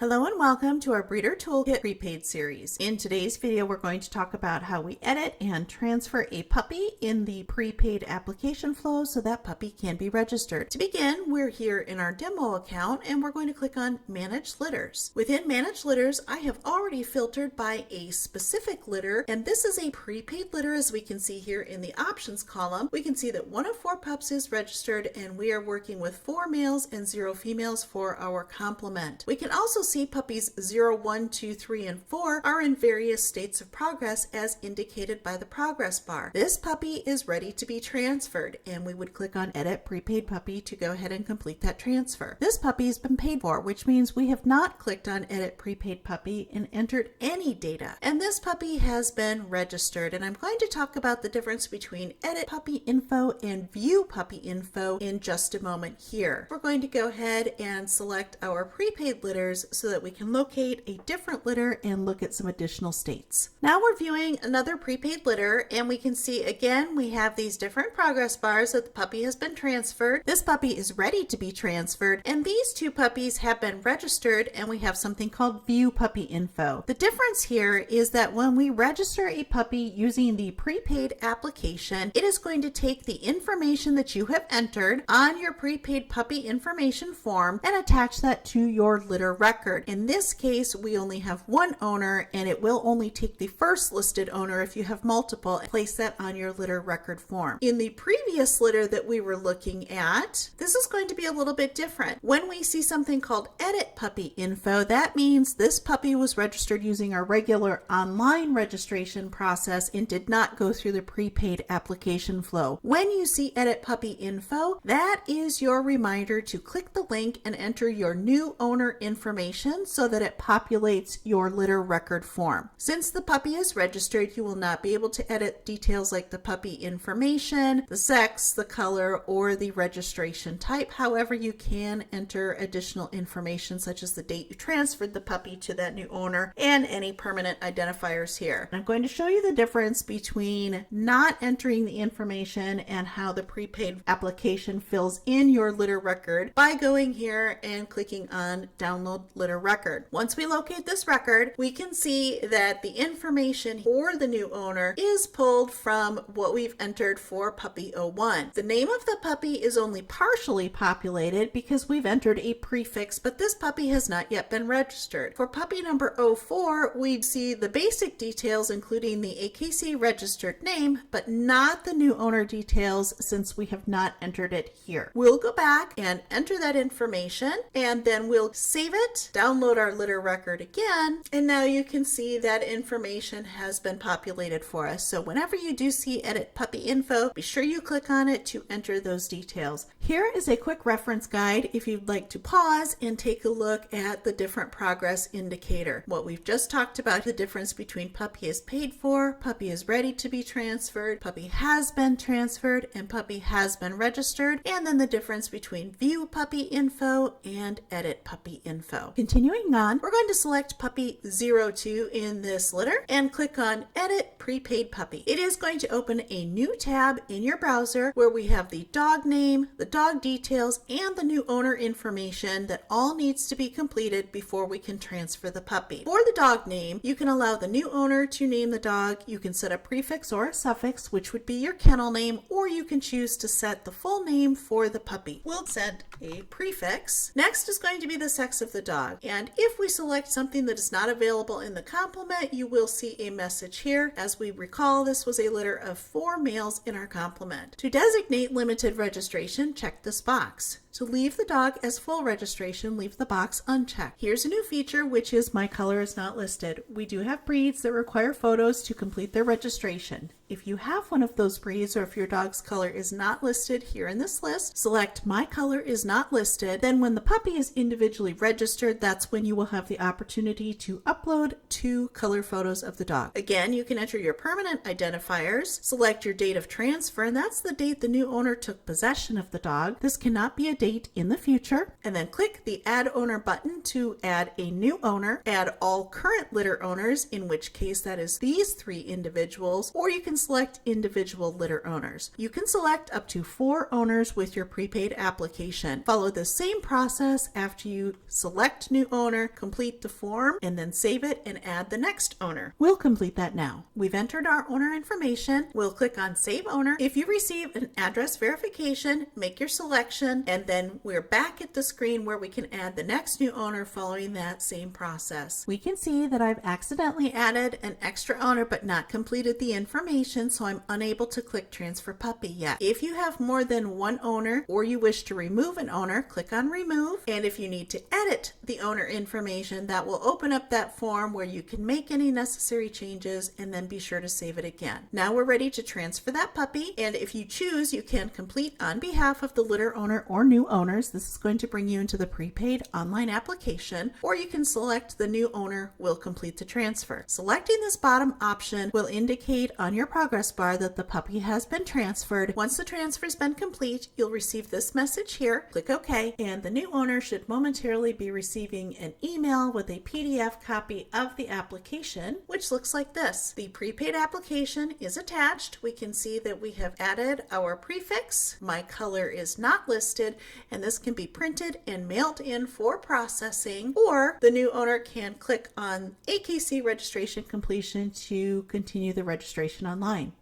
Hello and welcome to our Breeder Toolkit Prepaid series. In today's video, we're going to talk about how we edit and transfer a puppy in the prepaid application flow so that puppy can be registered. To begin, we're here in our demo account and we're going to click on Manage Litters. Within Manage Litters, I have already filtered by a specific litter, and this is a prepaid litter. As we can see here in the options column, we can see that 1 of 4 pups is registered and we are working with 4 males and 0 females for our complement. We can also see puppies 0, 1, 2, 3, and 4 are in various states of progress as indicated by the progress bar. This puppy is ready to be transferred, and we would click on Edit Prepaid Puppy to go ahead and complete that transfer. This puppy has been paid for, which means we have not clicked on Edit Prepaid Puppy and entered any data. And this puppy has been registered, and I'm going to talk about the difference between Edit Puppy Info and View Puppy Info in just a moment here. We're going to go ahead and select our prepaid litters so that we can locate a different litter and look at some additional states. Now we're viewing another prepaid litter, and we can see again we have these different progress bars that the puppy has been transferred. This puppy is ready to be transferred, and these 2 puppies have been registered, and we have something called View Puppy Info. The difference here is that when we register a puppy using the prepaid application, it is going to take the information that you have entered on your prepaid puppy information form and attach that to your litter record. In this case, we only have 1 owner, and it will only take the first listed owner if you have multiple and place that on your litter record form. In the previous litter that we were looking at, this is going to be a little bit different. When we see something called Edit Puppy Info, that means this puppy was registered using our regular online registration process and did not go through the prepaid application flow. When you see Edit Puppy Info, that is your reminder to click the link and enter your new owner information so that it populates your litter record form. Since the puppy is registered, you will not be able to edit details like the puppy information, the sex, the color, or the registration type. However, you can enter additional information such as the date you transferred the puppy to that new owner and any permanent identifiers here. I'm going to show you the difference between not entering the information and how the prepaid application fills in your litter record by going here and clicking on Download Litter Record. Once we locate this record, we can see that the information for the new owner is pulled from what we've entered for puppy 01. The name of the puppy is only partially populated because we've entered a prefix, but this puppy has not yet been registered. For puppy number 04, we see the basic details including the AKC registered name, but not the new owner details since we have not entered it here. We'll go back and enter that information, and then we'll save it, download our litter record again, and now you can see that information has been populated for us. So whenever you do see Edit Puppy Info, be sure you click on it to enter those details. Here is a quick reference guide if you'd like to pause and take a look at the different progress indicator. What we've just talked about, the difference between puppy is paid for, puppy is ready to be transferred, puppy has been transferred, and puppy has been registered, and then the difference between View Puppy Info and Edit Puppy Info. Continuing on, we're going to select puppy 02 in this litter and click on Edit Prepaid Puppy. It is going to open a new tab in your browser where we have the dog name, the dog details, and the new owner information that all needs to be completed before we can transfer the puppy. For the dog name, you can allow the new owner to name the dog. You can set a prefix or a suffix, which would be your kennel name, or you can choose to set the full name for the puppy. We'll set a prefix. Next is going to be the sex of the dog. And if we select something that is not available in the complement, you will see a message here. As we recall, this was a litter of 4 males in our complement. To designate limited registration, check this box. To leave the dog as full registration, leave the box unchecked. Here's a new feature, which is My Color is Not Listed. We do have breeds that require photos to complete their registration. If you have one of those breeds, or if your dog's color is not listed here in this list, select My Color is Not Listed. Then when the puppy is individually registered, that's when you will have the opportunity to upload 2 color photos of the dog. Again, you can enter your permanent identifiers, select your date of transfer, and that's the date the new owner took possession of the dog. This cannot be a date in the future, and then click the Add Owner button to add a new owner, add all current litter owners, in which case that is these 3 individuals, or you can select individual litter owners. You can select up to 4 owners with your prepaid application. Follow the same process after you select new owner, complete the form, and then save it and add the next owner. We'll complete that now. We've entered our owner information. We'll click on Save Owner. If you receive an address verification, make your selection, and then we're back at the screen where we can add the next new owner following that same process. We can see that I've accidentally added an extra owner but not completed the information, so I'm unable to click Transfer Puppy yet. If you have more than 1 owner or you wish to remove an owner, click on Remove, and if you need to edit the owner information, that will open up that form where you can make any necessary changes and then be sure to save it again. Now we're ready to transfer that puppy, and if you choose, you can complete on behalf of the litter owner or new owners. This is going to bring you into the prepaid online application, or you can select the new owner will complete the transfer. Selecting this bottom option will indicate on your progress bar that the puppy has been transferred. Once the transfer has been complete, you'll receive this message here. Click OK, and the new owner should momentarily be receiving an email with a PDF copy of the application, which looks like this. The prepaid application is attached. We can see that we have added our prefix. My color is not listed, and this can be printed and mailed in for processing, or the new owner can click on AKC registration completion to continue the registration online.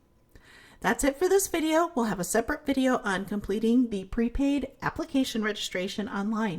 That's it for this video. We'll have a separate video on completing the prepaid application registration online.